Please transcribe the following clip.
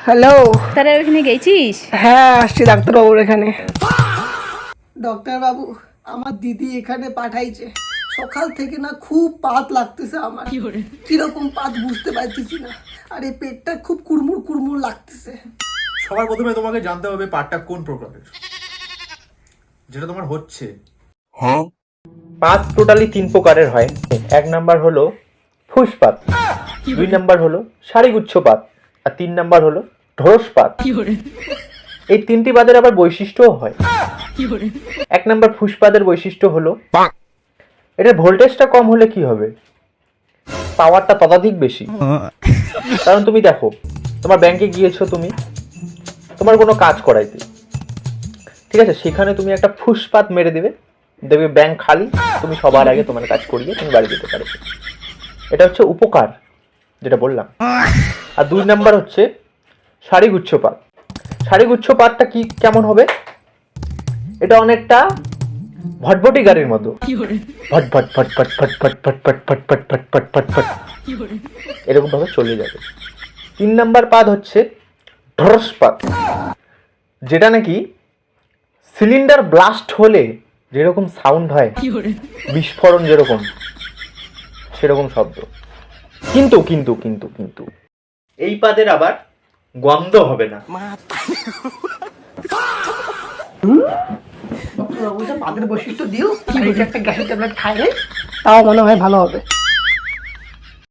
Hello. তারা ওইখানে গেছিস? হ্যাঁ আসছি ডাক্তারবাবুর এখানে। ডাক্তারবাবু আমার দিদি এখানে পাঠাইছে, সকাল থেকে না খুব পাত লাগতেছে আমার, কিরকম পাত বুঝতে পারতেছি না, আর এই পেটটা খুব কুড়মুড় কুড়মুড় লাগতেছে। সবার প্রথমে তোমাকে জানতে হবে পাতটা কোন প্রকারের, যেটা তোমার হচ্ছে। পাত টোটালি 3 প্রকারের হয়। 1 নাম্বার হলো ফুসপাত, 2 নাম্বার হলো সারিগুচ্ছ পাত, আর 3 নাম্বার হলো ঢোড়স পাত। এই 3টি পাতের আবার বৈশিষ্ট্যও হয়। 1 নাম্বার ফুসপাতের বৈশিষ্ট্য হলো এটার ভোল্টেজটা কম হলে কি হবে, পাওয়ারটা ততোধিক বেশি। কারণ তুমি দেখো, তোমার ব্যাংকে গিয়েছো, তুমি তোমার কোনো কাজ করাইতে, ঠিক আছে, সেখানে তুমি একটা ফুসপাত মেরে দিবে, দেখবে ব্যাংক খালি, তুমি সবার আগে তোমার কাজ করিয়ে তুমি বাড়ি যেতে পারবে। এটা হচ্ছে উপকার, যেটা বললাম। আর 2 নাম্বার হচ্ছে সারিগুচ্ছ পাত। সারিগুচ্ছ পাতটা কি কেমন হবে, এটা অনেকটা ভটভটি গাড়ির মতো, ভট ভট ভট ভট ভট ভট ভট ভট ভট ভট ভট ভট ভট ভট এরকম ভাবে চলে যাবে। 3 নাম্বার পাত হচ্ছে ঢোড়স পাত, যেটা নাকি সিলিন্ডার ব্লাস্ট হলে যেরকম সাউন্ড হয়, বিস্ফোরণ যেরকম, সেরকম শব্দ। কিন্তু কিন্তু কিন্তু কিন্তু এই পাদের আবার গন্ধ হবে না। ডাক্তারবাবু পাতের বৈশিষ্ট্য দিও, একটা গ্যাসের ট্যাবলেট খাইলে তাও মনে হয় ভালো হবে।